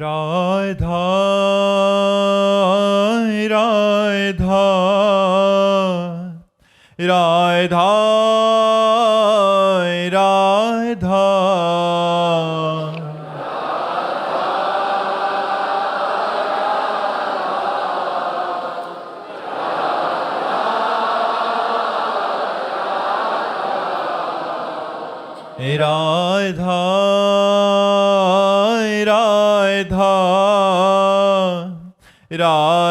राधा राधा राधा राधा राधा राधा राधा राधा राधा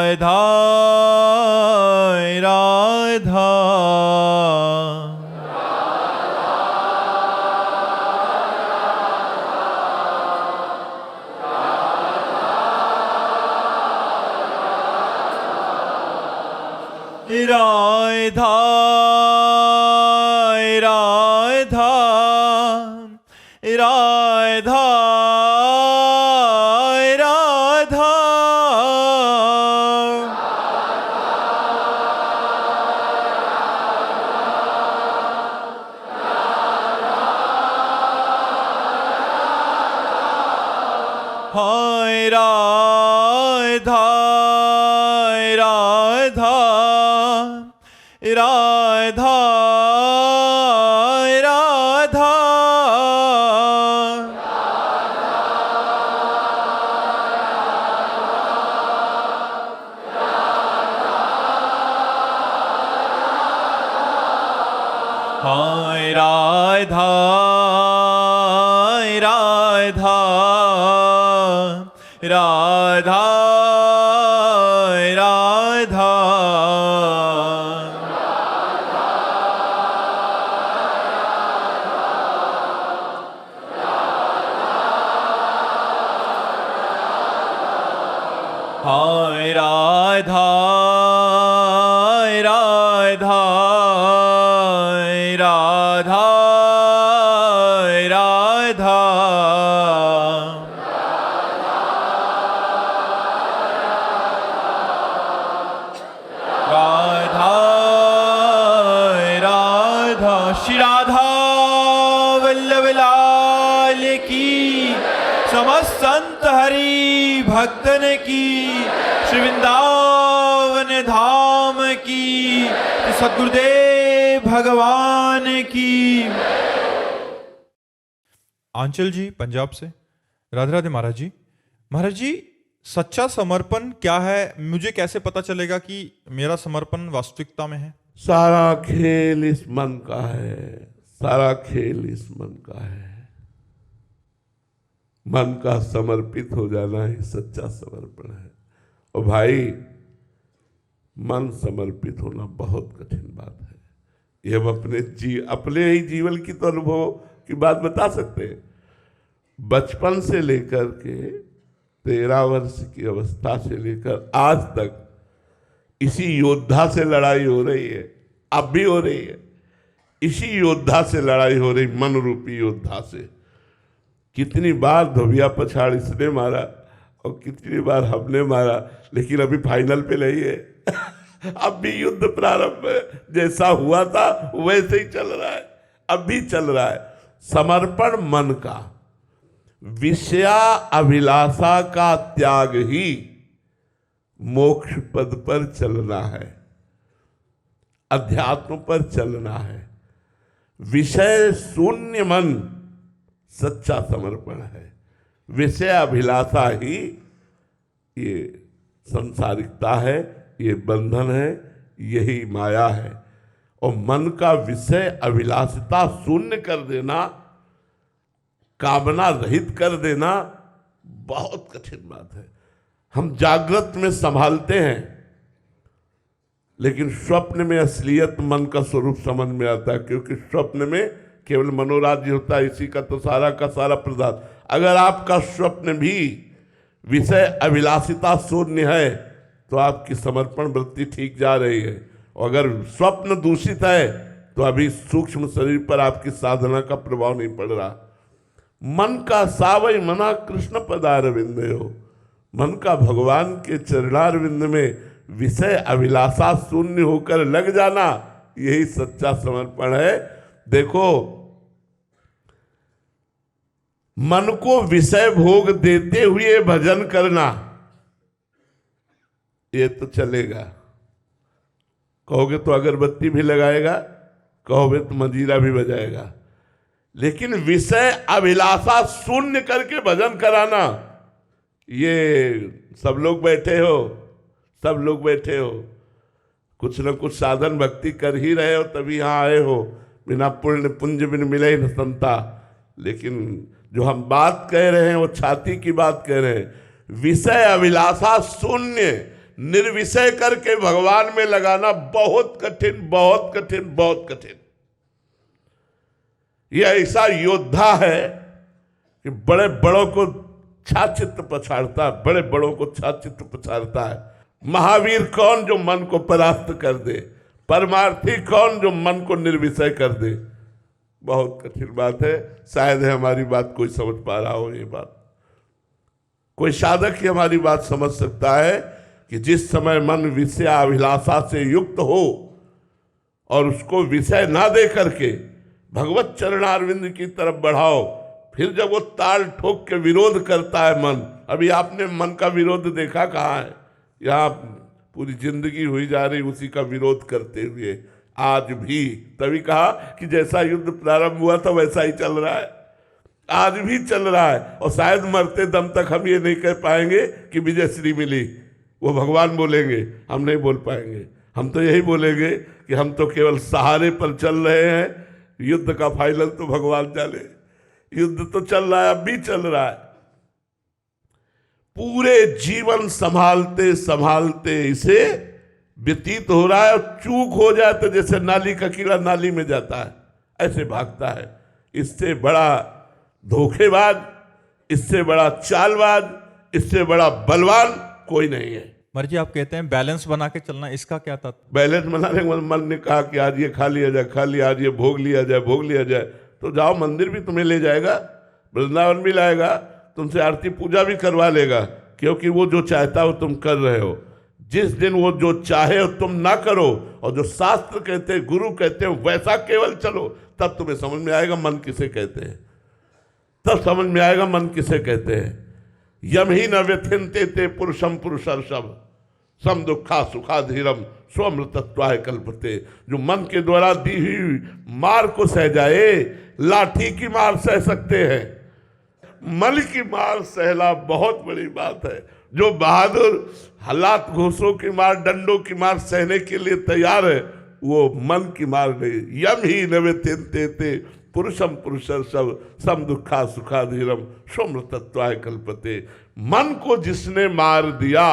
राधा राधा राधा हाय राधा राधा राधा राधा हाय राधा राधा राधा राधा हाय राधा राधा राधा राधा राधा राधा श्री राधा वल्लभ लाल की, समस्त संत हरि भक्तन की, श्री वृंदावन धाम की, सद्गुरुदेव भगवान की। आंचल जी पंजाब से, राधे राधे महाराज जी। महाराज जी, सच्चा समर्पण क्या है? मुझे कैसे पता चलेगा कि मेरा समर्पण वास्तविकता में है? सारा खेल इस मन का है, सारा खेल इस मन का है। मन का समर्पित हो जाना ही सच्चा समर्पण है। और भाई, मन समर्पित होना बहुत कठिन बात है। ये हम अपने ही जीवन की तो अनुभव की बात बता सकते हैं। बचपन से लेकर के 13 वर्ष की अवस्था से लेकर आज तक इसी योद्धा से लड़ाई हो रही है, अब भी हो रही है। इसी योद्धा से लड़ाई हो रही, मन रूपी योद्धा से। कितनी बार धोबिया पछाड़ इसने मारा और कितनी बार हमने मारा, लेकिन अभी फाइनल पे नहीं है। अब भी युद्ध प्रारंभ है। जैसा हुआ था वैसे ही चल रहा है, अब भी चल रहा है। समर्पण मन का, विषया अभिलाषा का त्याग ही मोक्ष पद पर चलना है, अध्यात्म पर चलना है। विषय शून्य मन सच्चा समर्पण है। विषय अभिलाषा ही ये संसारिकता है, ये बंधन है, यही माया है। और मन का विषय अभिलाषिता शून्य कर देना, कामना रहित कर देना बहुत कठिन बात है। हम जागृत में संभालते हैं, लेकिन स्वप्न में असलियत मन का स्वरूप समझ में आता है, क्योंकि स्वप्न में केवल मनोराज्य होता है, इसी का तो सारा का सारा पदार्थ। अगर आपका स्वप्न भी विषय अभिलाषिता शून्य है तो आपकी समर्पण वृत्ति ठीक जा रही है। और अगर स्वप्न दूषित है तो अभी सूक्ष्म शरीर पर आपकी साधना का प्रभाव नहीं पड़ रहा। मन का सावई मना कृष्ण पदारविंद हो, मन का भगवान के चरणारविंद में विषय अभिलाषा शून्य होकर लग जाना, यही सच्चा समर्पण है। देखो, मन को विषय भोग देते हुए भजन करना, ये तो चलेगा। कहोगे तो अगरबत्ती भी लगाएगा, कहोगे तो मंजीरा भी बजाएगा, लेकिन विषय अभिलाषा शून्य करके भजन कराना, ये सब लोग बैठे हो, सब लोग बैठे हो, कुछ न कुछ साधन भक्ति कर ही रहे हो, तभी यहाँ आए हो। बिना पुण्य पुंज बिन मिले न संता। लेकिन जो हम बात कह रहे हैं वो छाती की बात कह रहे हैं। विषय अभिलाषा शून्य निर्विषय करके भगवान में लगाना बहुत कठिन, बहुत कठिन, बहुत कठिन। यह ऐसा योद्धा है कि बड़े बड़ों को छाचित्र पछाड़ता है, बड़े बड़ों को छाचित्र पछाड़ता है। महावीर कौन जो मन को परास्त कर दे, परमार्थी कौन जो मन को निर्विषय कर दे। बहुत कठिन बात है। शायद है हमारी बात कोई समझ पा रहा हो। ये बात कोई साधक ही हमारी बात समझ सकता है कि जिस समय मन विषय अभिलाषा से युक्त हो और उसको विषय ना दे करके भगवत चरणारविंद की तरफ बढ़ाओ, फिर जब वो ताल ठोक के विरोध करता है मन। अभी आपने मन का विरोध देखा कहाँ है? यहाँ पूरी जिंदगी हुई जा रही उसी का विरोध करते हुए आज भी। तभी कहा कि जैसा युद्ध प्रारंभ हुआ था वैसा ही चल रहा है, आज भी चल रहा है। और शायद मरते दम तक हम ये नहीं कह पाएंगे कि विजय श्री मिली। वो भगवान बोलेंगे, हम नहीं बोल पाएंगे। हम तो यही बोलेंगे कि हम तो केवल सहारे पर चल रहे हैं, युद्ध का फाइनल तो भगवान जाने। युद्ध तो चल रहा है, अब भी चल रहा है। पूरे जीवन संभालते संभालते इसे व्यतीत हो रहा है, और चूक हो जाए तो जैसे नाली का कीड़ा नाली में जाता है, ऐसे भागता है। इससे बड़ा धोखेबाज, इससे बड़ा चालबाज, इससे बड़ा बलवान कोई नहीं है। मर्जी आप कहते हैं बैलेंस बना के चलना, इसका क्या तात्पर्य? बैलेंस बनाने के मन ने कहा कि आज ये खा लिया जाए, खा लिया, आज ये भोग लिया जाए, भोग लिया जाए, तो जाओ मंदिर भी तुम्हें ले जाएगा, वृंदावन भी लाएगा, तुमसे आरती पूजा भी करवा लेगा, क्योंकि वो जो चाहता है वो तुम कर रहे हो। जिस दिन वो जो चाहे हो तुम ना करो, और जो शास्त्र कहते हैं, गुरु कहते हैं, वैसा केवल चलो, तब तुम्हें समझ में आएगा मन किसे कहते हैं। तब समझ में आएगा मन किसे कहते हैं। यम ही न व्यथिनते ते पुरुषम पुरुषर्षभ सम दुखा सुखाधीरम स्वमृतत्वाय कल्पते। जो मन के द्वारा दी हुई मार को सह जाए, लाठी की मार सह सकते हैं, मन की मार सहना बहुत बड़ी बात है। जो बहादुर हालात घोषों की मार, डंडों की मार सहने के लिए तैयार है, वो मन की मार नहीं। यम ही न व्यथिनते पुरुषम पुरुषर्षभ सम दुखा सुखाधीरम स्वमृतत्वाय कल्पते। मन को जिसने मार दिया,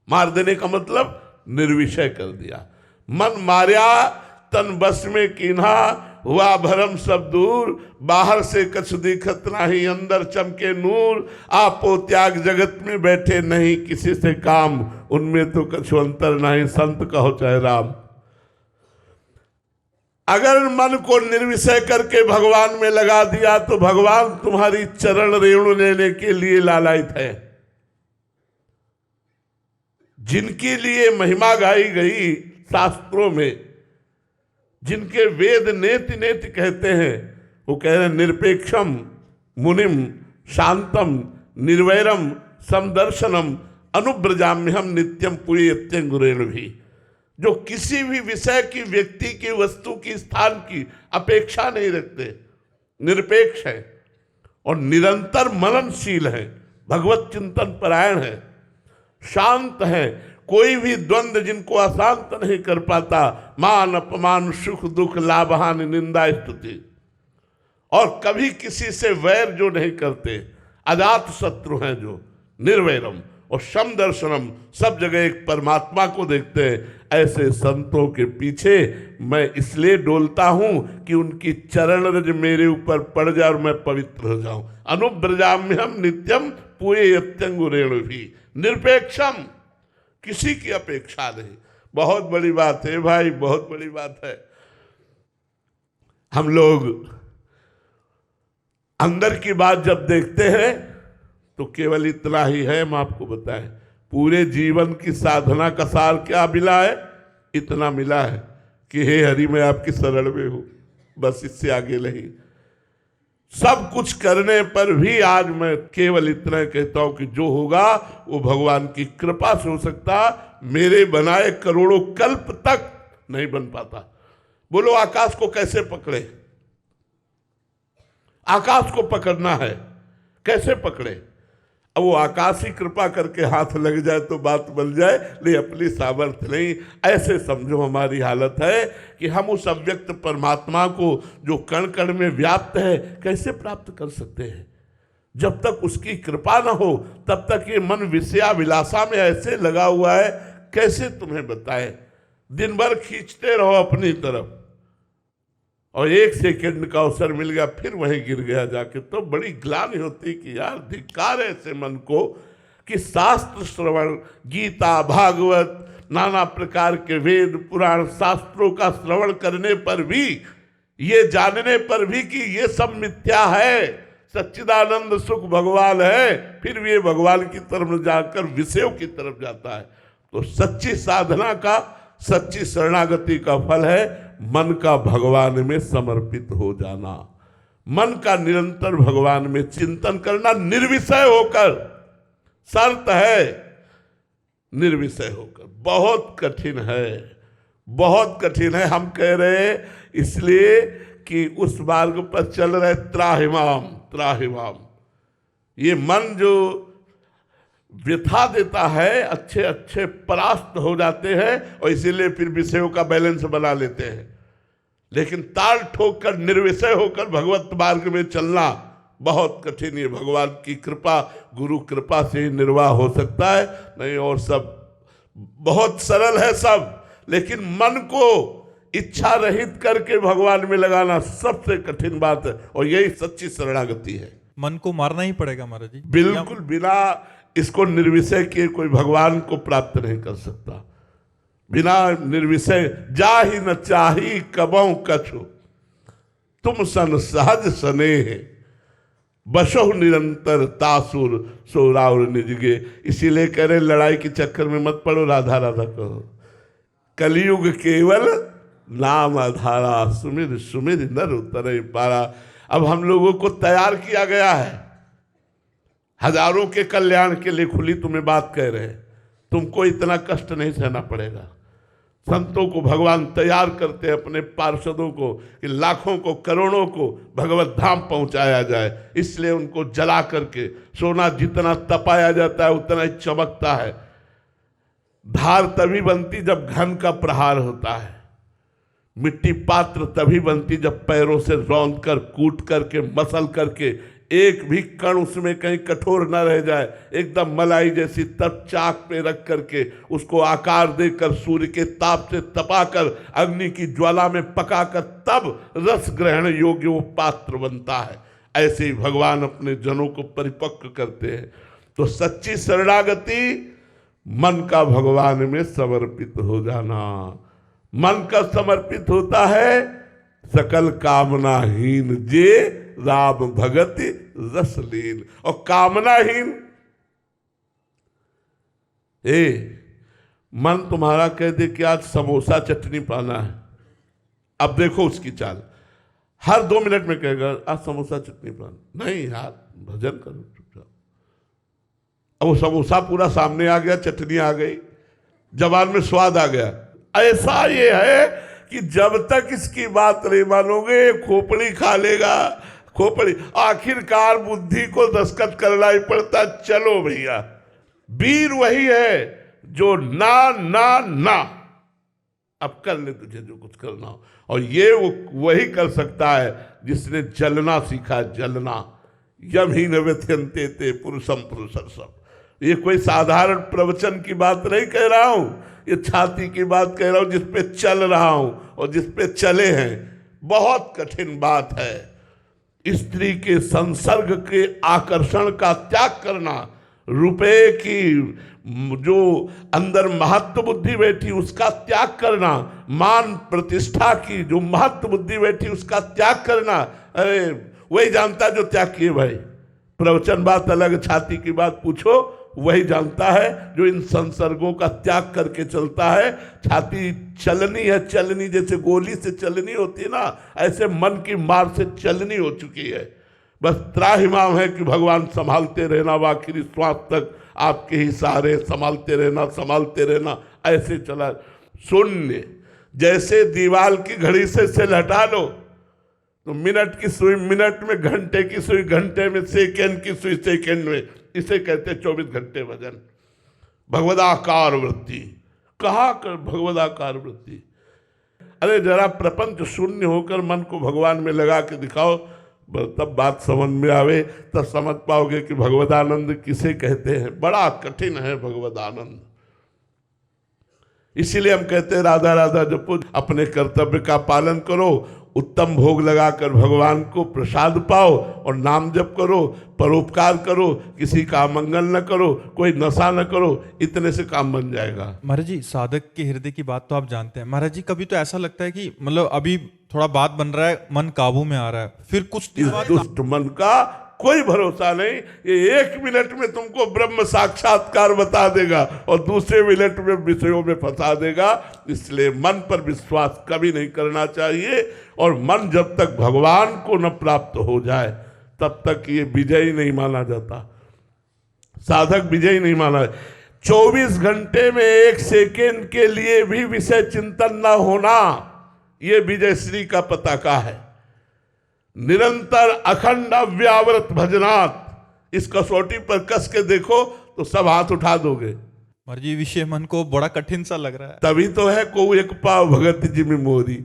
मार देने का मतलब निर्विषय कर दिया। मन मार्या तन बस में कीन्हा, हुआ भरम सब दूर, बाहर से कछ दिखत नाही, अंदर चमके नूर। आपो त्याग जगत में बैठे नहीं किसी से काम, उनमें तो कछु अंतर नहीं, संत कहो चाहे राम। अगर मन को निर्विषय करके भगवान में लगा दिया तो भगवान तुम्हारी चरण रेणु लेने के लिए लालायित है। जिनके लिए महिमा गाई गई शास्त्रों में, जिनके वेद नेति नेति कहते हैं, वो कह रहे हैं निरपेक्षम मुनिम शांतम निर्वैरम समदर्शनम अनुब्रजाम्यहम नित्यम पुयत्यंगुरेण भी। जो किसी भी विषय की, व्यक्ति की, वस्तु की, स्थान की अपेक्षा नहीं रखते, निरपेक्ष है और निरंतर मननशील है, भगवत चिंतन परायण है, शांत है। कोई भी द्वंद्व जिनको अशांत नहीं कर पाता, मान अपमान सुख दुख लाभ हानि निंदा स्तुति, और कभी किसी से वैर जो नहीं करते, अजात शत्रु हैं जो, निर्वैरम और समदर्शनम, सब जगह एक परमात्मा को देखते हैं। ऐसे संतों के पीछे मैं इसलिए डोलता हूं कि उनकी चरण रज मेरे ऊपर पड़ जाए और मैं पवित्र हो जाऊं। अनुब्रजाम्यहम नित्यम पुयत्यंगुरेण भी, निरपेक्षम, किसी की अपेक्षा नहीं। बहुत बड़ी बात है भाई, बहुत बड़ी बात है। हम लोग अंदर की बात जब देखते हैं तो केवल इतना ही है। हम आपको बताएं, पूरे जीवन की साधना का सार क्या मिला है? इतना मिला है कि हे हरि मैं आपकी शरण में हूं, बस इससे आगे नहीं। सब कुछ करने पर भी आज मैं केवल इतना कहता हूं कि जो होगा वो भगवान की कृपा से हो सकता, मेरे बनाए करोड़ों कल्प तक नहीं बन पाता। बोलो आकाश को कैसे पकड़े? आकाश को पकड़ना है, कैसे पकड़े? अब वो आकाश ही कृपा करके हाथ लग जाए तो बात बन जाए, नहीं अपनी सामर्थ्य नहीं। ऐसे समझो हमारी हालत है कि हम उस अव्यक्त परमात्मा को जो कण कण में व्याप्त है कैसे प्राप्त कर सकते हैं? जब तक उसकी कृपा ना हो तब तक ये मन विषयाभिलाषा में ऐसे लगा हुआ है, कैसे तुम्हें बताएं। दिन भर खींचते रहो अपनी तरफ और एक सेकंड का अवसर मिल गया फिर वहीं गिर गया जाके, तो बड़ी ग्लानि होती कि यार धिक्कार है ऐसे मन को कि शास्त्र श्रवण, गीता, भागवत, नाना प्रकार के वेद पुराण शास्त्रों का श्रवण करने पर भी, ये जानने पर भी कि ये सब मिथ्या है, सच्चिदानंद सुख भगवान है, फिर भी ये भगवान की तरफ जाकर विषयों की तरफ जाता है। तो सच्ची साधना का, सच्ची शरणागति का फल है मन का भगवान में समर्पित हो जाना, मन का निरंतर भगवान में चिंतन करना, निर्विषय होकर। शर्त है निर्विषय होकर। बहुत कठिन है, बहुत कठिन है। हम कह रहे हैं इसलिए कि उस मार्ग पर चल रहे त्राहिमाम त्राहिमाम। ये मन जो व्यथा देता है, अच्छे अच्छे परास्त हो जाते हैं और इसीलिए फिर विषयों का बैलेंस बना लेते हैं। लेकिन ताल ठोक कर निर्विषय होकर भगवत मार्ग में चलना बहुत कठिन है। भगवान की कृपा, गुरु कृपा से ही निर्वाह हो सकता है, नहीं और सब बहुत सरल है सब। लेकिन मन को इच्छा रहित करके भगवान में लगाना सबसे कठिन बात है और यही सच्ची शरणागति है। मन को मारना ही पड़ेगा महाराज जी। बिल्कुल, बिना इसको निर्विषय किए कोई भगवान को प्राप्त नहीं कर सकता। बिना निर्विषय जा ही न चाही कबों कछु, तुम सन सहज स्नेह, बसो निरंतर तासुर सोराउर निजगे। इसीलिए कह रहे लड़ाई के चक्कर में मत पड़ो, राधा राधा कहो। कलयुग केवल नाम आधारा, सुमिर सुमिर नर उतरे पारा। अब हम लोगों को तैयार किया गया है हजारों के कल्याण के लिए। खुली तुम्हें बात कह रहे हैं, तुमको इतना कष्ट नहीं सहना पड़ेगा। संतों को भगवान तैयार करते हैं, अपने पार्षदों को, कि लाखों को करोड़ों को भगवत धाम पहुंचाया जाए। इसलिए उनको जला करके, सोना जितना तपाया जाता है उतना ही चमकता है। धार तभी बनती जब घन का प्रहार होता है। मिट्टी पात्र तभी बनती जब पैरों से रौंद कर, कूट करके, मसल करके एक भी कण उसमें कहीं कठोर न रह जाए, एकदम मलाई जैसी, तब चाक पे रख करके उसको आकार देकर सूर्य के ताप से तपाकर अग्नि की ज्वाला में पकाकर तब रस ग्रहण योग्य वो पात्र बनता है। ऐसे ही भगवान अपने जनों को परिपक्व करते हैं। तो सच्ची शरणागति मन का भगवान में समर्पित हो जाना। मन का समर्पित होता है सकल कामनाहीन जे राम भगति रसलीन। और कामनाहीन, मन तुम्हारा कह दे कि आज समोसा चटनी पाना है, अब देखो उसकी चाल, हर 2 मिनट में कहेगा आज समोसा चटनी पाना। नहीं यार, भजन करो चुपचाप। अब वो समोसा पूरा सामने आ गया, चटनी आ गई, जबान में स्वाद आ गया। ऐसा ये है कि जब तक इसकी बात नहीं मानोगे खोपड़ी खा लेगा, खोपड़ी। आखिरकार बुद्धि को दस्तखत करना ही पड़ता। चलो भैया, वीर वही है जो ना ना ना, अब कर ले तुझे जो कुछ करना हो। और ये वो वही कर सकता है जिसने जलना सीखा, जलना। यम ही न व्यथयन्ते ते पुरुषम पुरुषर्षभ। ये कोई साधारण प्रवचन की बात नहीं कह रहा हूं, ये छाती की बात कह रहा हूं जिसपे चल रहा हूं और जिसपे चले हैं। बहुत कठिन बात है स्त्री के संसर्ग के आकर्षण का त्याग करना, रुपए की जो अंदर महत्व बुद्धि बैठी उसका त्याग करना, मान प्रतिष्ठा की जो महत्व बुद्धि बैठी उसका त्याग करना। अरे वही जानता जो त्याग किए भाई। प्रवचन बात अलग, छाती की बात पूछो, वही जानता है जो इन संसर्गों का त्याग करके चलता है। छाती चलनी है, चलनी जैसे गोली से चलनी होती है ना, ऐसे मन की मार से चलनी हो चुकी है। बस त्राहिमाम है कि भगवान संभालते रहना, आखिरी श्वास तक आपके ही सहारे, संभालते रहना, ऐसे चला। शून्य, जैसे दीवार की घड़ी से हटा लो तो मिनट की सुई मिनट में, घंटे की सुई घंटे में, सेकंड की सुई सेकंड में, इसे कहते 24 घंटे भजन। भगवदाकार वृत्ति, कहा कर भगवदाकार वृत्ति। अरे जरा प्रपंच शून्य होकर मन को भगवान में लगा के दिखाओ, तब बात समझ में आवे, तब समझ पाओगे कि भगवदानंद किसे कहते हैं। बड़ा कठिन है भगवदानंद। इसीलिए हम कहते हैं राधा राधा जपो, अपने कर्तव्य का पालन करो, उत्तम भोग लगाकर भगवान को प्रसाद पाओ और नाम जप करो, परोपकार करो, किसी का मंगल न करो, कोई नशा न करो, इतने से काम बन जाएगा। महाराज जी, साधक के हृदय की बात तो आप जानते हैं। महाराज जी, कभी तो ऐसा लगता है कि मतलब अभी थोड़ा बात बन रहा है, मन काबू में आ रहा है, फिर कुछ इस दुष्ट मन का कोई भरोसा नहीं। ये 1 मिनट में तुमको ब्रह्म साक्षात्कार बता देगा और दूसरे मिनट में विषयों में फंसा देगा। इसलिए मन पर विश्वास कभी नहीं करना चाहिए, और मन जब तक भगवान को न प्राप्त हो जाए तब तक ये विजयी नहीं माना जाता, साधक विजयी नहीं माना। 24 घंटे में 1 सेकेंड के लिए भी विषय चिंतन न होना, ये विजय श्री का पताका है। निरंतर अखंड अव्यावृत भजनात्, इस कसौटी पर कस के देखो तो सब हाथ उठा दोगे। महाराज जी, विषय मन को बड़ा कठिन सा लग रहा है। तभी तो है को एक पाव भगत जी में मोरी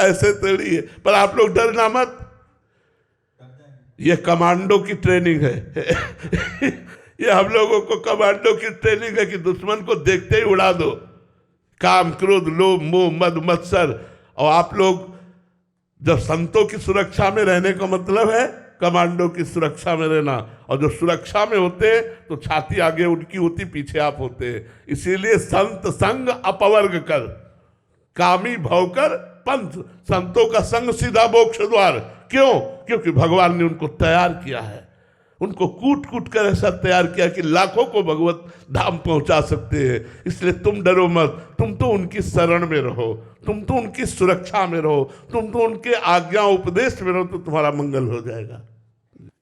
ऐसे थोड़ी है। पर आप लोग डरना मत, ये कमांडो की ट्रेनिंग है ये हम लोगों को कमांडो की ट्रेनिंग है कि दुश्मन को देखते ही उड़ा दो। काम, क्रोध, लोभ, मोह, मद, मत्सर। और आप लोग जब संतों की सुरक्षा में रहने का मतलब है कमांडो की सुरक्षा में रहना, और जो सुरक्षा में होते हैं तो छाती आगे उनकी होती, पीछे आप होते हैं। इसीलिए संत संग अपवर्ग कर, कामी भवकर पंथ। संतों का संग सीधा मोक्ष द्वार। क्यों? क्योंकि भगवान ने उनको तैयार किया है, उनको कूट कूट कर ऐसा तैयार किया कि लाखों को भगवत धाम पहुंचा सकते हैं। इसलिए तुम डरो मत, तुम तो उनकी शरण में रहो, तुम तो उनकी सुरक्षा में रहो, तुम तो उनके आज्ञा उपदेश में रहो, तो तुम्हारा मंगल हो जाएगा।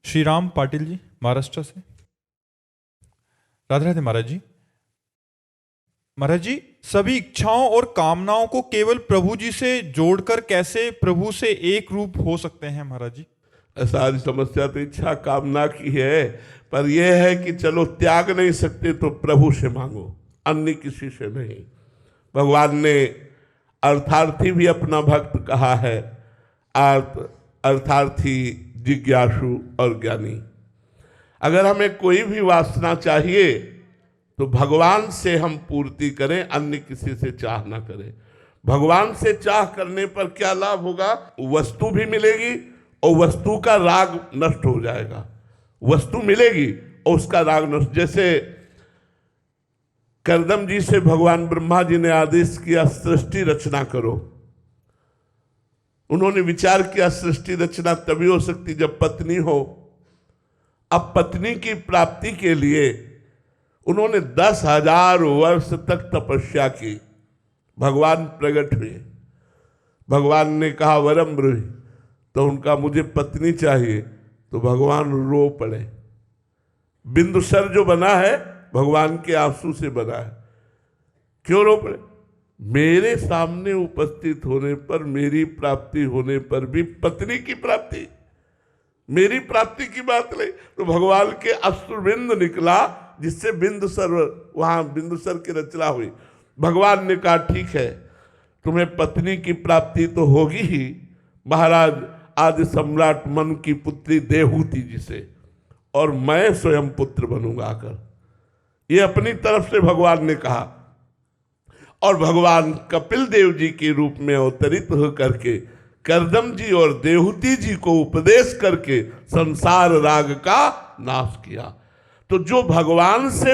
श्री राम पाटिल जी, महाराष्ट्र से। राधे राधे महाराज जी। महाराज जी, सभी इच्छाओं और कामनाओं को केवल प्रभु जी से जोड़कर कैसे प्रभु से एक रूप हो सकते हैं महाराज जी? सारी समस्या तो इच्छा कामना की है, पर यह है कि चलो त्याग नहीं सकते तो प्रभु से मांगो, अन्य किसी से नहीं। भगवान ने अर्थार्थी भी अपना भक्त कहा है, अर्थार्थी, जिज्ञासु और ज्ञानी। अगर हमें कोई भी वासना चाहिए तो भगवान से हम पूर्ति करें, अन्य किसी से चाह ना करें। भगवान से चाह करने पर क्या लाभ होगा? वस्तु भी मिलेगी और वस्तु का राग नष्ट हो जाएगा। वस्तु मिलेगी और उसका राग नष्ट। जैसे करदम जी से भगवान ब्रह्मा जी ने आदेश किया सृष्टि रचना करो। उन्होंने विचार किया सृष्टि रचना तभी हो सकती जब पत्नी हो। अब पत्नी की प्राप्ति के लिए उन्होंने 10,000 वर्ष तक तपस्या की। भगवान प्रकट हुए, भगवान ने कहा वरम ब्रूहि, तो उनका मुझे पत्नी चाहिए, तो भगवान रो पड़े। बिंदुसर जो बना है भगवान के आंसू से बना है। क्यों रो पड़े? मेरे सामने उपस्थित होने पर, मेरी प्राप्ति होने पर भी पत्नी की प्राप्ति, मेरी प्राप्ति की बात नहीं। तो भगवान के अश्रुबिंद निकला, जिससे बिंदुसर, वहां बिंदुसर की रचना हुई। भगवान ने कहा ठीक है, तुम्हें पत्नी की प्राप्ति तो होगी ही, महाराज आदि सम्राट मनु की पुत्री देहूति जी से, और मैं स्वयं पुत्र बनूंगा आकर। ये अपनी तरफ से भगवान ने कहा। और भगवान कपिल देव जी के रूप में अवतरित होकर के करदम जी और देहूति जी को उपदेश करके संसार राग का नाश किया। तो जो भगवान से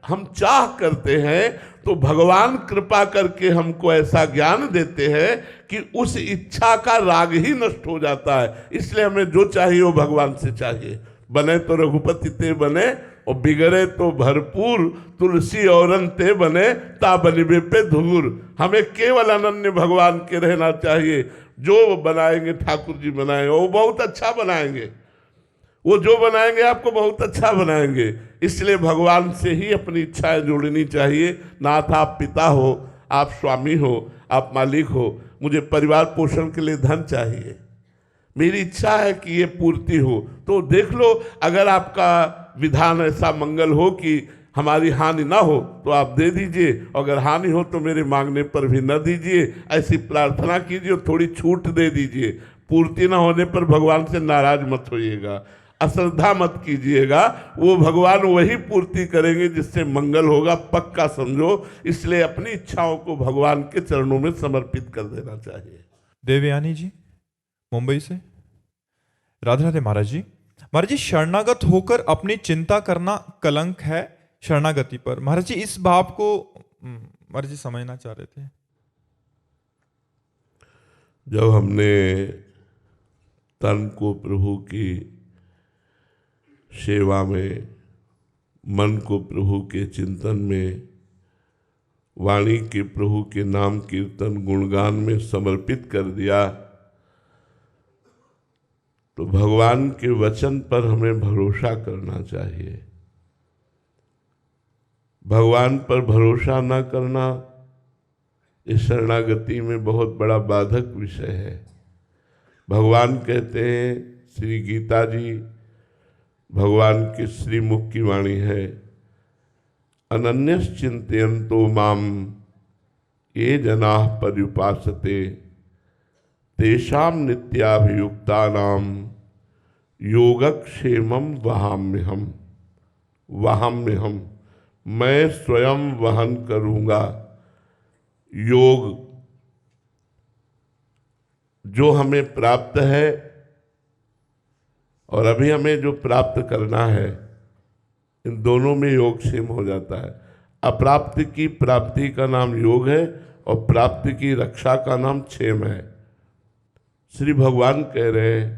हम चाह करते हैं तो भगवान कृपा करके हमको ऐसा ज्ञान देते हैं कि उस इच्छा का राग ही नष्ट हो जाता है। इसलिए हमें जो चाहिए वो भगवान से चाहिए। बने तो रघुपति ते बने और बिगड़े तो भरपूर, तुलसी और ते बने ता बनिबे पे धूर। हमें केवल अनन्य भगवान के रहना चाहिए। जो बनाएंगे ठाकुर जी बनाएंगे, वो बहुत अच्छा बनाएंगे, वो जो बनाएंगे आपको बहुत अच्छा बनाएंगे। इसलिए भगवान से ही अपनी इच्छाएं जोड़नी चाहिए। नाथ आप पिता हो, आप स्वामी हो, आप मालिक हो, मुझे परिवार पोषण के लिए धन चाहिए, मेरी इच्छा है कि ये पूर्ति हो। तो देख लो, अगर आपका विधान ऐसा मंगल हो कि हमारी हानि ना हो तो आप दे दीजिए, अगर हानि हो तो मेरे मांगने पर भी न दीजिए, ऐसी प्रार्थना कीजिए, थोड़ी छूट दे दीजिए। पूर्ति ना होने पर भगवान से नाराज मत होइएगा, अश्रद्धा मत कीजिएगा, वो भगवान वही पूर्ति करेंगे जिससे मंगल होगा, पक्का समझो। इसलिए अपनी इच्छाओं को भगवान के चरणों में समर्पित कर देना चाहिए। देवयानी जी मुंबई से, राधे राधे महाराज जी। महाराज जी, शरणागत होकर अपनी चिंता करना कलंक है शरणागति पर। महाराज जी इस भाव को महाराज जी समझना चाह रहे थे। जब हमने तन को प्रभु की सेवा में, मन को प्रभु के चिंतन में, वाणी के प्रभु के नाम कीर्तन गुणगान में समर्पित कर दिया, तो भगवान के वचन पर हमें भरोसा करना चाहिए। भगवान पर भरोसा न करना इस शरणागति में बहुत बड़ा बाधक विषय है। भगवान कहते हैं, श्री गीता जी भगवान के श्रीमुख की वाणी है, अनन्यस चिंतयन्तो माम ये जनाः पर्युपासते तेषां नित्याभियुक्तानां योगक्षेमं वहाम्यहम्। वहाम्यहम्, मैं स्वयं वहन करूँगा योग जो हमें प्राप्त है और अभी हमें जो प्राप्त करना है, इन दोनों में योगक्षेम हो जाता है। अप्राप्ति की प्राप्ति का नाम योग है और प्राप्ति की रक्षा का नाम क्षेम है। श्री भगवान कह रहे हैं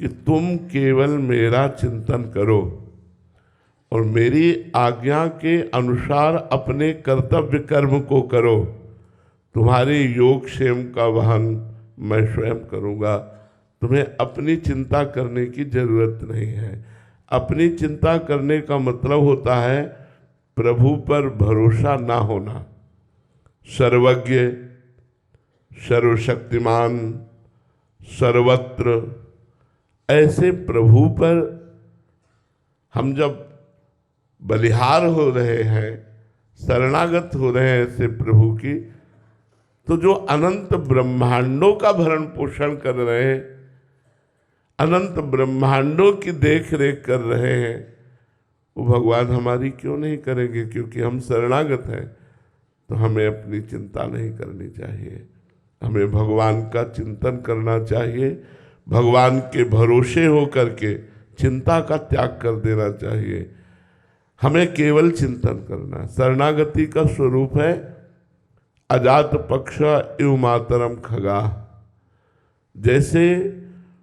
कि तुम केवल मेरा चिंतन करो और मेरी आज्ञा के अनुसार अपने कर्तव्य कर्म को करो, तुम्हारे योगक्षेम का वहन मैं स्वयं करूँगा। तुम्हें अपनी चिंता करने की जरूरत नहीं है। अपनी चिंता करने का मतलब होता है प्रभु पर भरोसा ना होना। सर्वज्ञ, सर्वशक्तिमान, सर्वत्र ऐसे प्रभु पर हम जब बलिहार हो रहे हैं, शरणागत हो रहे हैं ऐसे प्रभु की, तो जो अनंत ब्रह्मांडों का भरण पोषण कर रहे हैं, अनंत ब्रह्मांडों की देख रेख कर रहे हैं, वो भगवान हमारी क्यों नहीं करेंगे? क्योंकि हम शरणागत हैं। तो हमें अपनी चिंता नहीं करनी चाहिए, हमें भगवान का चिंतन करना चाहिए। भगवान के भरोसे हो करके चिंता का त्याग कर देना चाहिए। हमें केवल चिंतन करना। शरणागति का स्वरूप है अजात पक्ष इव मातरम खगा। जैसे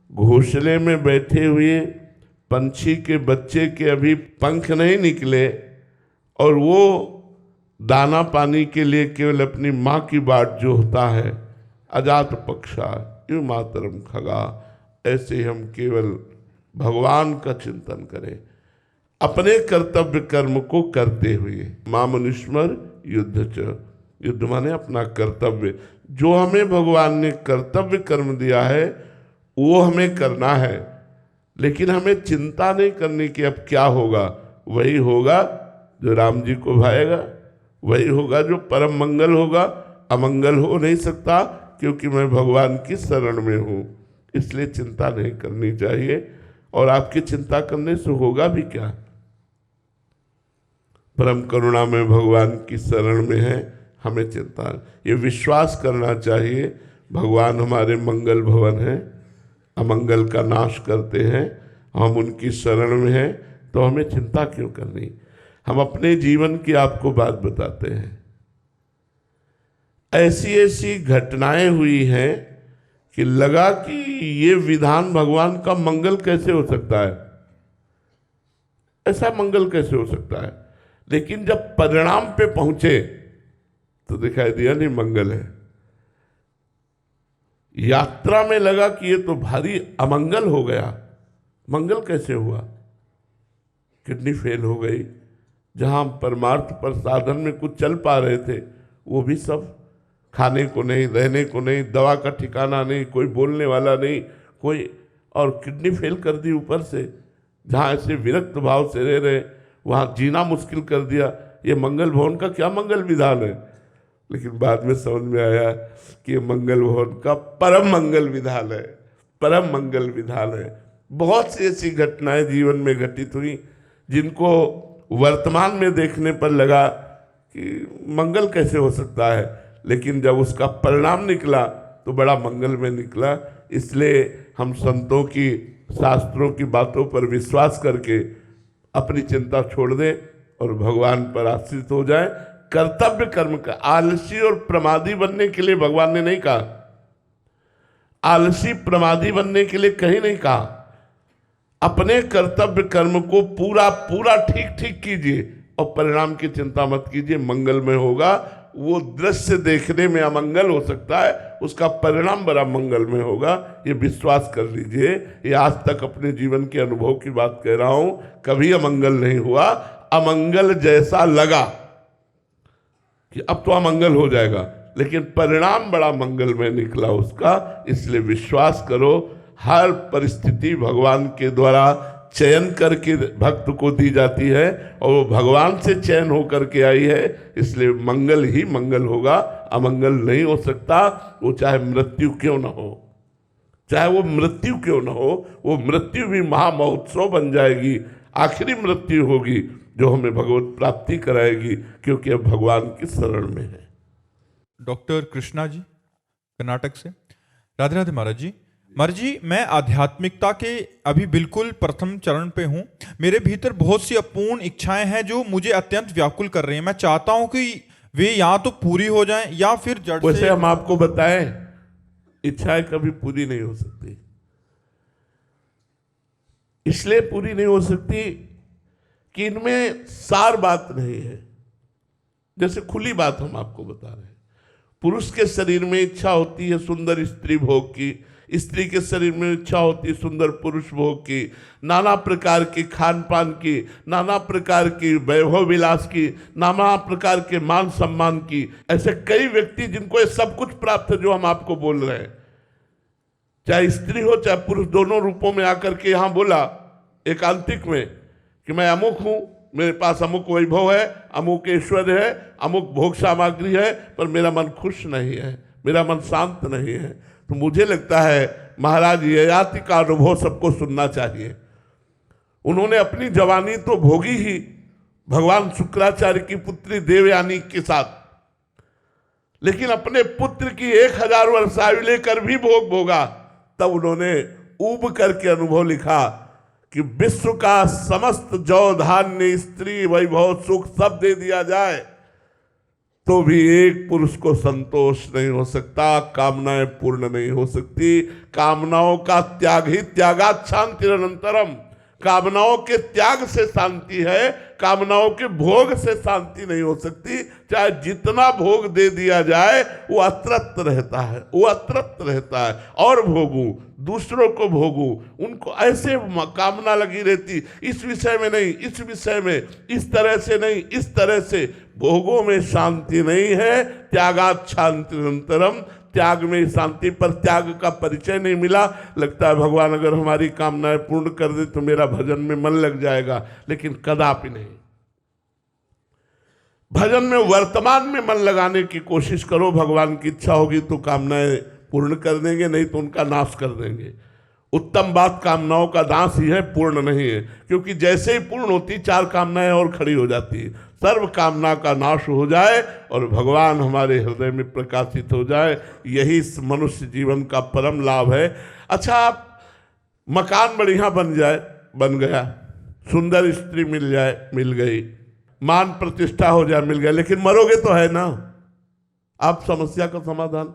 घोंसले में बैठे हुए पंछी के बच्चे के अभी पंख नहीं निकले और वो दाना पानी के लिए केवल अपनी माँ की बाट जो होता है, अजात पक्षा इव मातरम खगा, ऐसे हम केवल भगवान का चिंतन करें, अपने कर्तव्य कर्म को करते हुए। मामनुस्मर युद्ध च, युद्ध माने अपना कर्तव्य। जो हमें भगवान ने कर्तव्य कर्म दिया है वो हमें करना है, लेकिन हमें चिंता नहीं करनी कि अब क्या होगा। वही होगा जो राम जी को भाएगा, वही होगा जो परम मंगल होगा। अमंगल हो नहीं सकता क्योंकि मैं भगवान की शरण में हूँ। इसलिए चिंता नहीं करनी चाहिए। और आपकी चिंता करने से होगा भी क्या? परम करुणा में भगवान की शरण में है, हमें चिंता, ये विश्वास करना चाहिए भगवान हमारे मंगल भवन हैं, अमंगल का नाश करते हैं, हम उनकी शरण में हैं, तो हमें चिंता क्यों करनी। हम अपने जीवन की आपको बात बताते हैं। ऐसी ऐसी घटनाएं हुई हैं कि लगा कि ये विधान भगवान का मंगल कैसे हो सकता है, ऐसा मंगल कैसे हो सकता है। लेकिन जब परिणाम पे पहुंचे तो दिखाई दिया नहीं मंगल है। यात्रा में लगा कि ये तो भारी अमंगल हो गया। मंगल कैसे हुआ? किडनी फेल हो गई। जहां परमार्थ पर साधन में कुछ चल पा रहे थे वो भी सब खाने को नहीं, रहने को नहीं, दवा का ठिकाना नहीं, कोई बोलने वाला नहीं, कोई, और किडनी फेल कर दी ऊपर से। जहाँ ऐसे विरक्त भाव से रह रहे वहाँ जीना मुश्किल कर दिया। ये मंगल भवन का क्या मंगल विधान है? लेकिन बाद में समझ में आया कि ये मंगल भवन का परम मंगल विधान है, परम मंगल विधान है। बहुत सी ऐसी घटनाएं जीवन में घटित हुई जिनको वर्तमान में देखने पर लगा कि मंगल कैसे हो सकता है, लेकिन जब उसका परिणाम निकला तो बड़ा मंगल में निकला। इसलिए हम संतों की, शास्त्रों की बातों पर विश्वास करके अपनी चिंता छोड़ दें और भगवान पर आश्रित हो जाए। कर्तव्य कर्म का, आलसी और प्रमादी बनने के लिए भगवान ने नहीं कहा, आलसी प्रमादी बनने के लिए कहीं नहीं कहा। अपने कर्तव्य कर्म को पूरा पूरा ठीक ठीक कीजिए और परिणाम की चिंता मत कीजिए, मंगल में होगा। वो दृश्य देखने में अमंगल हो सकता है, उसका परिणाम बड़ा मंगल में होगा, ये विश्वास कर लीजिए। ये आज तक अपने जीवन के अनुभव की बात कह रहा हूं, कभी अमंगल नहीं हुआ। अमंगल जैसा लगा कि अब तो अमंगल हो जाएगा, लेकिन परिणाम बड़ा मंगल में निकला उसका। इसलिए विश्वास करो, हर परिस्थिति भगवान के द्वारा चयन करके भक्त को दी जाती है और वो भगवान से चयन होकर के आई है। इसलिए मंगल ही मंगल होगा, अमंगल नहीं हो सकता। वो चाहे मृत्यु क्यों न हो, चाहे वो मृत्यु क्यों न हो, वो मृत्यु भी महामहोत्सव बन जाएगी। आखिरी मृत्यु होगी जो हमें भगवत प्राप्ति कराएगी, क्योंकि अब भगवान की शरण में है। डॉक्टर कृष्णा जी कर्नाटक से। राधे राधे महाराज जी। महाराज जी, मैं आध्यात्मिकता के अभी बिल्कुल प्रथम चरण पे हूँ। मेरे भीतर बहुत सी अपूर्ण इच्छाएं हैं जो मुझे अत्यंत व्याकुल कर रही हैं। मैं चाहता हूँ कि वे या तो पूरी हो जाएं या फिर जड़ से। वैसे हम आपको बताएं, इच्छाएं कभी पूरी नहीं हो सकती। इसलिए पूरी नहीं हो सकती कि इनमें सार बात नहीं है। जैसे खुली बात हम आपको बता रहे हैं, पुरुष के शरीर में इच्छा होती है सुंदर स्त्री भोग की, स्त्री के शरीर में इच्छा होती है सुंदर पुरुष भोग की, नाना प्रकार की खान पान की, नाना प्रकार की वैभव विलास की, नाना प्रकार के मान सम्मान की। ऐसे कई व्यक्ति जिनको ये सब कुछ प्राप्त है जो हम आपको बोल रहे हैं, चाहे स्त्री हो चाहे पुरुष, दोनों रूपों में आकर के यहाँ बोला एकांतिक में कि मैं अमुक हूँ, मेरे पास अमुक वैभव है, अमुक ऐश्वर्य है, अमुक भोग सामग्री है, पर मेरा मन खुश नहीं है, मेरा मन शांत नहीं है। तो मुझे लगता है महाराज ययाति का अनुभव सबको सुनना चाहिए। उन्होंने अपनी जवानी तो भोगी ही भगवान शुक्राचार्य की पुत्री देवयानी के साथ, लेकिन अपने पुत्र की 1000 वर्ष आयु लेकर भी भोग भोगा। तब उन्होंने ऊब करके अनुभव लिखा कि विश्व का समस्त जौ धान्य स्त्री वैभव सुख सब दे दिया जाए तो भी एक पुरुष को संतोष नहीं हो सकता, कामनाएं पूर्ण नहीं हो सकती। कामनाओं का त्याग ही त्यागात् शांतिरनंतरम। कामनाओं के त्याग से शांति है, कामनाओं के भोग से शांति नहीं हो सकती। चाहे जितना भोग दे दिया जाए वो अतृप्त रहता है, वो अतृप्त रहता है। और भोगूं, दूसरों को भोगूं, उनको ऐसे कामना लगी रहती, इस विषय में नहीं, इस विषय में, इस तरह से नहीं, इस तरह से। भोगों में शांति नहीं है। त्यागात् शांतिरनंतरम, त्याग में शांति, पर त्याग का परिचय नहीं मिला। लगता है भगवान अगर हमारी कामनाएं पूर्ण कर दे तो मेरा भजन में मन लग जाएगा, लेकिन कदापि नहीं। भजन में वर्तमान में मन लगाने की कोशिश करो। भगवान की इच्छा होगी तो कामनाएं पूर्ण कर देंगे, नहीं तो उनका नाश कर देंगे। उत्तम बात कामनाओं का नाश ही है, पूर्ण नहीं है। क्योंकि जैसे ही पूर्ण होती 4 कामनाएं और खड़ी हो जाती है। सर्व कामना का नाश हो जाए और भगवान हमारे हृदय में प्रकाशित हो जाए, यही मनुष्य जीवन का परम लाभ है। अच्छा, मकान बढ़िया बन जाए, बन गया, सुंदर स्त्री मिल जाए, मिल गई, मान प्रतिष्ठा हो जाए, मिल गया, लेकिन मरोगे तो है ना। आप समस्या का समाधान,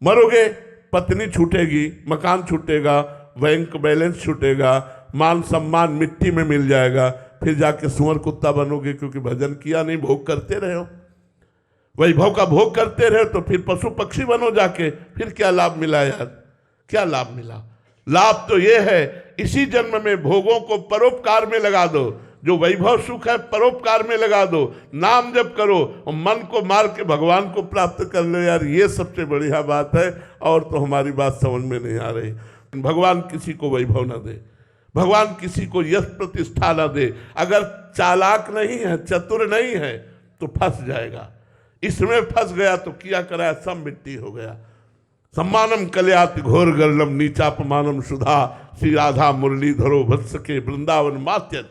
मरोगे, पत्नी छूटेगी, मकान छूटेगा, बैंक बैलेंस छूटेगा, मान सम्मान मिट्टी में मिल जाएगा, फिर जाके सुअर कुत्ता बनोगे क्योंकि भजन किया नहीं, भोग करते रहे हो। वैभव का भोग करते रहे तो फिर पशु पक्षी बनो जाके, फिर क्या लाभ मिला यार? क्या लाभ मिला? लाभ तो ये है, इसी जन्म में भोगों को परोपकार में लगा दो, जो वैभव सुख है परोपकार में लगा दो, नाम जप करो और मन को मार के भगवान को प्राप्त कर लो यार, ये सबसे बढ़िया बात है। और तो हमारी बात समझ में नहीं आ रही। भगवान किसी को वैभव ना दे, भगवान किसी को यश प्रतिष्ठा ना दे। अगर चालाक नहीं है, चतुर नहीं है तो फंस जाएगा। इसमें फंस गया तो किया कराया सब मिट्टी हो गया। सम्मानम कल्याति घोर गर्लम नीचापमानम सुधा, श्री राधा मुरलीधरो वत्स के वृंदावन मात्यन।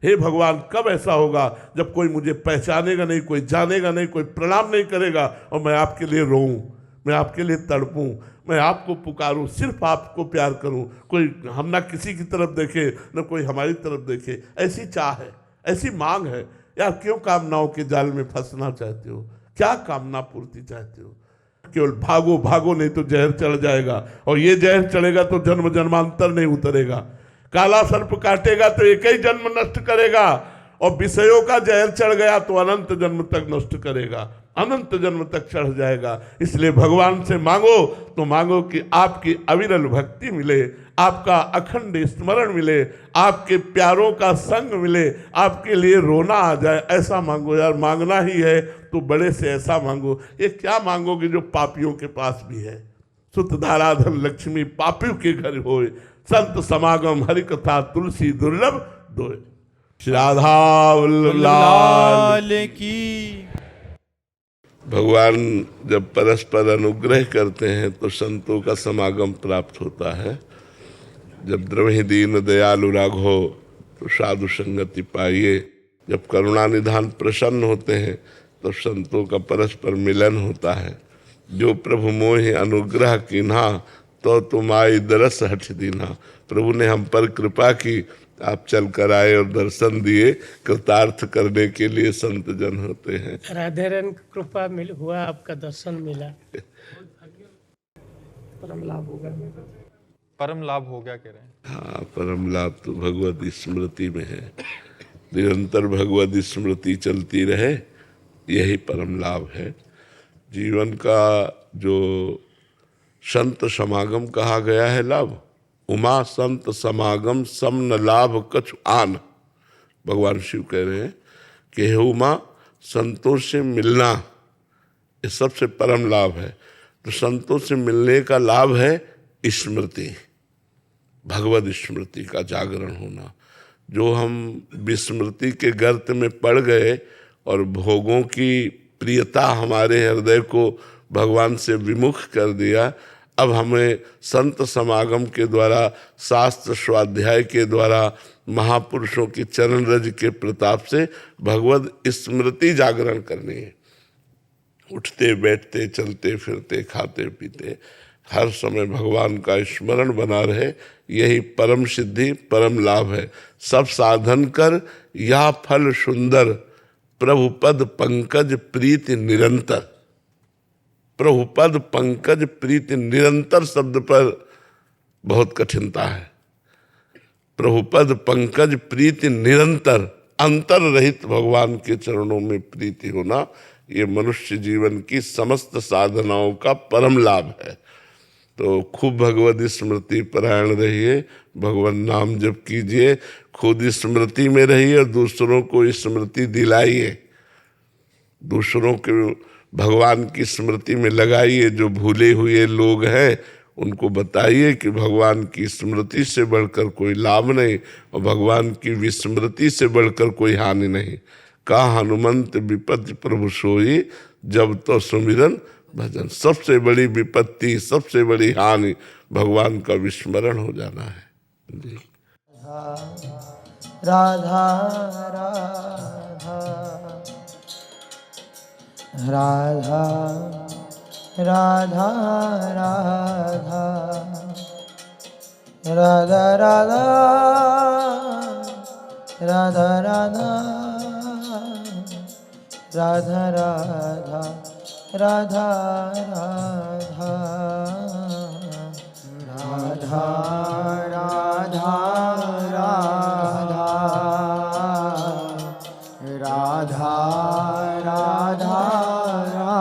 हे भगवान, कब ऐसा होगा जब कोई मुझे पहचानेगा नहीं, कोई जानेगा नहीं, कोई प्रणाम नहीं करेगा और मैं आपके लिए रोऊं, मैं आपके लिए तड़पूं, मैं आपको पुकारूं, सिर्फ आपको प्यार करूं, कोई हम ना किसी की तरफ देखे न कोई हमारी तरफ देखे। ऐसी चाह है, ऐसी मांग है यार। क्यों कामनाओं के जाल में फंसना चाहते हो? क्या कामना पूर्ति चाहते हो? केवल भागो भागो, नहीं तो जहर चढ़ जाएगा, और ये जहर चढ़ेगा तो जन्म जन्मांतर नहीं उतरेगा। काला सर्प काटेगा तो एक ही जन्म नष्ट करेगा, और विषयों का जहर चढ़ गया तो अनंत जन्म तक नष्ट करेगा, अनंत जन्म तक चढ़ जाएगा। इसलिए भगवान से मांगो तो मांगो कि आपकी अविरल भक्ति मिले, आपका अखंड स्मरण मिले, आपके प्यारों का संग मिले, आपके लिए रोना आ जाए, ऐसा मांगो यार। मांगना ही है तो बड़े से ऐसा मांगो। ये क्या मांगोगे जो पापियों के पास भी है? सुत धाराधन लक्ष्मी पापियों के घर होए, संत समागम हरि कथा तुलसी दुर्लभ दोए। श्री राधा वल्लभ लाल की। भगवान जब परस्पर अनुग्रह करते हैं तो संतों का समागम प्राप्त होता है। जब द्रवहि दीन दयालु राघो तो साधु संगति पाइए। जब करुणा निधान प्रसन्न होते हैं तो संतों का परस्पर मिलन होता है। जो प्रभु मोहि अनुग्रह कीन्हा तो तुम आई दरस हठ दीना। प्रभु ने हम पर कृपा की, आप चल कर आए और दर्शन दिए। कृतार्थ करने के लिए संत जन होते हैं। राधे रन कृपा मिल हुआ, आपका दर्शन मिला, परम लाभ होगा। परम लाभ हो गया कह रहे हैं। हाँ, परम लाभ तो भगवत स्मृति में है। निरंतर भगवत स्मृति चलती रहे, यही परम लाभ है। जीवन का जो संत समागम कहा गया है लाभ, उमा संत समागम सम न लाभ कछु आन। भगवान शिव कह रहे हैं कि हे उमा, संतों से मिलना ये सबसे परम लाभ है। तो संतों से मिलने का लाभ है स्मृति, भगवत स्मृति का जागरण होना। जो हम विस्मृति के गर्त में पड़ गए और भोगों की प्रियता हमारे हृदय को भगवान से विमुख कर दिया, अब हमें संत समागम के द्वारा, शास्त्र स्वाध्याय के द्वारा, महापुरुषों की चरण रज के प्रताप से भगवत स्मृति जागरण करनी है। उठते बैठते चलते फिरते खाते पीते हर समय भगवान का स्मरण बना रहे, यही परम सिद्धि परम लाभ है। सब साधन कर या फल सुंदर, प्रभुपद पंकज प्रीति निरंतर। प्रभुपद पंकज प्रीति निरंतर शब्द पर बहुत कठिनता है। प्रभुपद पंकज प्रीति निरंतर, अंतर रहित भगवान के चरणों में प्रीति होना, ये मनुष्य जीवन की समस्त साधनाओं का परम लाभ है। तो खूब भगवत स्मृति परायण रहिए, भगवान नाम जप कीजिए, खुद स्मृति में रहिए और दूसरों को स्मृति दिलाइए। दूसरों के भगवान की स्मृति में लगाइए। जो भूले हुए लोग हैं उनको बताइए कि भगवान की स्मृति से बढ़कर कोई लाभ नहीं और भगवान की विस्मृति से बढ़कर कोई हानि नहीं। का हनुमंत विपत्ति प्रभु सोई, जब तो सुमिरन भजन। सबसे बड़ी विपत्ति, सबसे बड़ी हानि भगवान का विस्मरण हो जाना है। जी। राधा राधा राधा राधा राधा राधा राधा राधा राधा राधा राधा राधा राधा राधा राधा